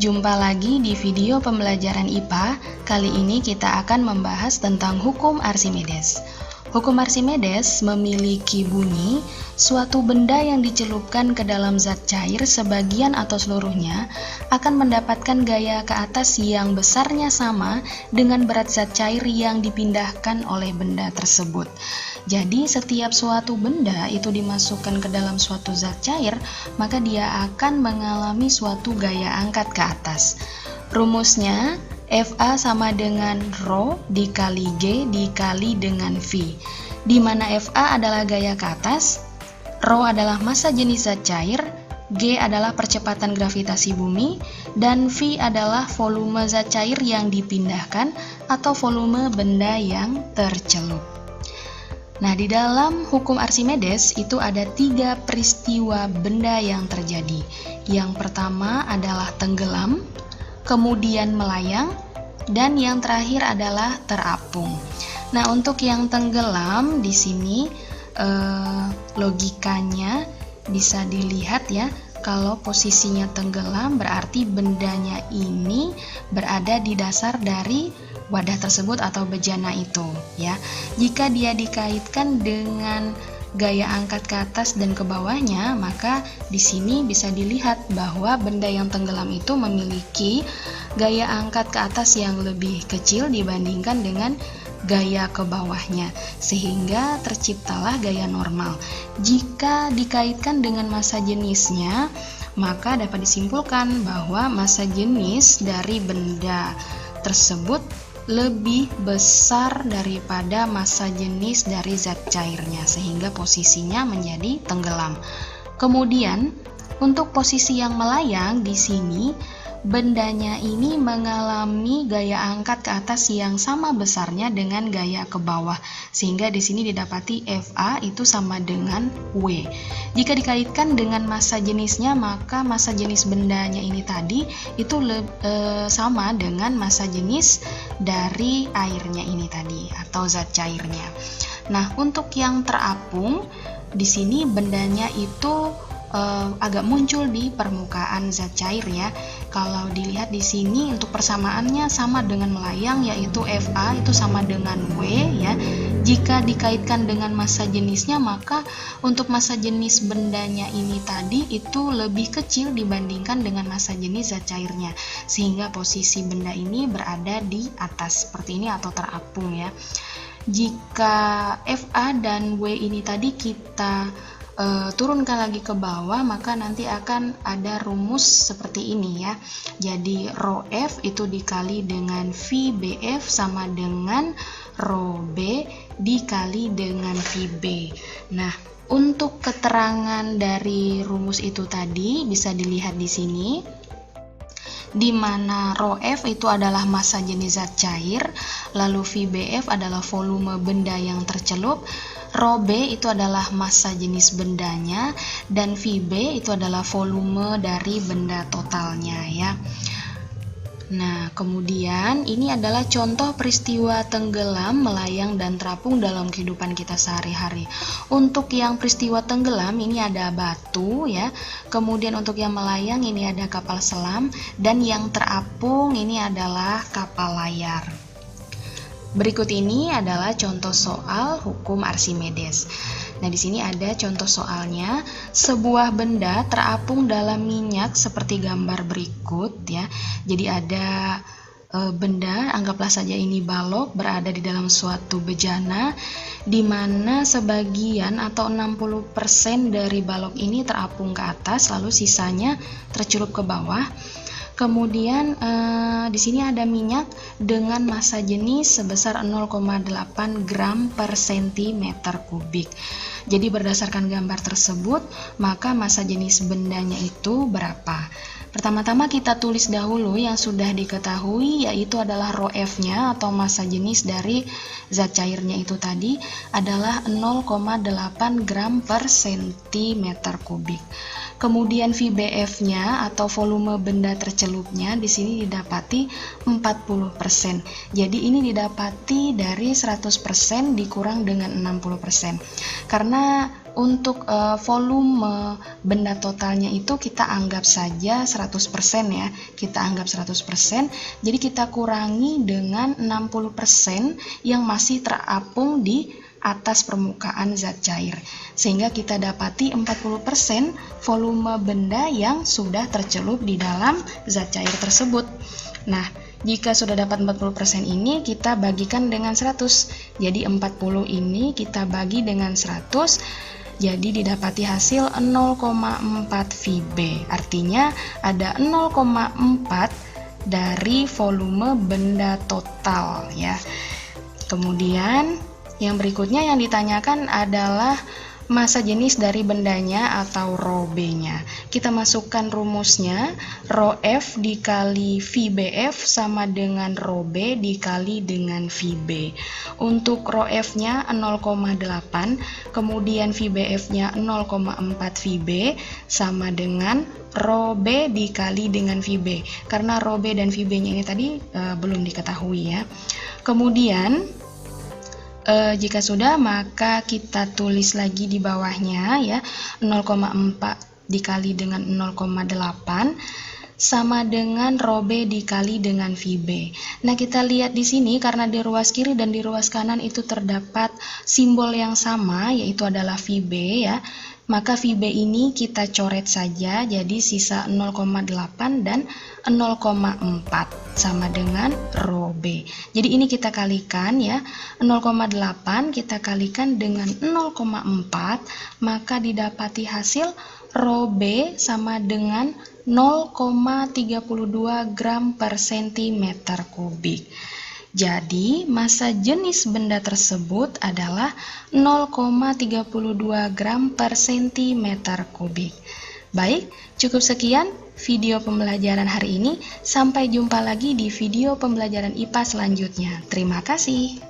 Jumpa lagi di video pembelajaran IPA. Kali ini kita akan membahas tentang hukum Archimedes. Hukum Archimedes memiliki bunyi, suatu benda yang dicelupkan ke dalam zat cair sebagian atau seluruhnya akan mendapatkan gaya ke atas yang besarnya sama dengan berat zat cair yang dipindahkan oleh benda tersebut. Jadi setiap suatu benda itu dimasukkan ke dalam suatu zat cair, maka dia akan mengalami suatu gaya angkat ke atas. Rumusnya, FA sama dengan Rho dikali G dikali dengan V, di mana FA adalah gaya ke atas, Rho adalah massa jenis zat cair, G adalah percepatan gravitasi bumi, dan V adalah volume zat cair yang dipindahkan atau volume benda yang tercelup. Nah, di dalam hukum Archimedes itu ada 3 peristiwa benda yang terjadi. Yang pertama adalah tenggelam, kemudian melayang, dan yang terakhir adalah terapung. Nah, untuk yang tenggelam di sini logikanya bisa dilihat ya. Kalau posisinya tenggelam berarti bendanya ini berada di dasar dari wadah tersebut atau bejana itu ya. Jika dia dikaitkan dengan gaya angkat ke atas dan ke bawahnya, maka di sini bisa dilihat bahwa benda yang tenggelam itu memiliki gaya angkat ke atas yang lebih kecil dibandingkan dengan gaya ke bawahnya, sehingga terciptalah gaya normal. Jika dikaitkan dengan massa jenisnya, maka dapat disimpulkan bahwa massa jenis dari benda tersebut lebih besar daripada massa jenis dari zat cairnya, sehingga posisinya menjadi tenggelam. Kemudian, untuk posisi yang melayang di sini, bendanya ini mengalami gaya angkat ke atas yang sama besarnya dengan gaya ke bawah, sehingga di sini didapati FA itu sama dengan W. Jika dikaitkan dengan massa jenisnya, maka massa jenis bendanya ini tadi itu sama dengan massa jenis dari airnya ini tadi atau zat cairnya. Nah, untuk yang terapung di sini bendanya itu agak muncul di permukaan zat cair ya. Kalau dilihat di sini untuk persamaannya sama dengan melayang, yaitu FA itu sama dengan W ya. Jika dikaitkan dengan massa jenisnya, maka untuk massa jenis bendanya ini tadi itu lebih kecil dibandingkan dengan massa jenis zat cairnya, sehingga posisi benda ini berada di atas seperti ini atau terapung ya. Jika FA dan W ini tadi kita turunkan lagi ke bawah, maka nanti akan ada rumus seperti ini ya. Jadi Rho F itu dikali dengan VBF sama dengan Rho B dikali dengan VB. Nah, untuk keterangan dari rumus itu tadi bisa dilihat di sini, di mana Rho F itu adalah massa jenis zat cair, lalu VBF adalah volume benda yang tercelup, Rho B itu adalah massa jenis bendanya, dan VB itu adalah volume dari benda totalnya ya. Nah, kemudian ini adalah contoh peristiwa tenggelam, melayang, dan terapung dalam kehidupan kita sehari-hari. Untuk yang peristiwa tenggelam ini ada batu ya, kemudian untuk yang melayang ini ada kapal selam, dan yang terapung ini adalah kapal layar. Berikut ini adalah contoh soal hukum Archimedes. Nah, di sini ada contoh soalnya. Sebuah benda terapung dalam minyak seperti gambar berikut ya. Jadi ada benda, anggaplah saja ini balok, berada di dalam suatu bejana di mana sebagian atau 60% dari balok ini terapung ke atas, lalu sisanya tercelup ke bawah. Kemudian di sini ada minyak dengan massa jenis sebesar 0,8 gram per sentimeter kubik. Jadi berdasarkan gambar tersebut, maka massa jenis bendanya itu berapa? Pertama-tama kita tulis dahulu yang sudah diketahui, yaitu adalah Rho F-nya atau massa jenis dari zat cairnya itu tadi adalah 0,8 gram per sentimeter kubik. Kemudian VBF-nya atau volume benda tercelupnya di sini didapati 40%. Jadi ini didapati dari 100% dikurang dengan 60%. Karena untuk volume benda totalnya itu kita anggap saja 100% ya. Kita anggap 100%. Jadi kita kurangi dengan 60% yang masih terapung di atas permukaan zat cair, sehingga kita dapati 40% volume benda yang sudah tercelup di dalam zat cair tersebut. Nah, jika sudah dapat 40% ini kita bagikan dengan 100. Jadi 40 ini kita bagi dengan 100, jadi didapati hasil 0,4 VB. Artinya ada 0,4 dari volume benda total ya. Kemudian yang berikutnya yang ditanyakan adalah massa jenis dari bendanya atau rho B-nya. Kita masukkan rumusnya, rho F dikali VBF sama dengan rho B dikali dengan VB. Untuk rho F-nya 0,8, kemudian VBF-nya 0,4 VB sama dengan rho B dikali dengan VB. Karena rho B dan VB-nya ini tadi belum diketahui ya. Kemudian jika sudah, maka kita tulis lagi di bawahnya ya, 0,4 dikali dengan 0,8 sama dengan rho B dikali dengan VB. Nah, kita lihat di sini karena di ruas kiri dan di ruas kanan itu terdapat simbol yang sama, yaitu adalah VB ya. Maka VB ini kita coret saja, jadi sisa 0,8 dan 0,4 sama dengan rho B. Jadi ini kita kalikan ya, 0,8 kita kalikan dengan 0,4, maka didapati hasil rho B sama dengan 0,32 gram per sentimeter kubik. Jadi, massa jenis benda tersebut adalah 0,32 gram per sentimeter kubik. Baik, cukup sekian video pembelajaran hari ini. Sampai jumpa lagi di video pembelajaran IPA selanjutnya. Terima kasih.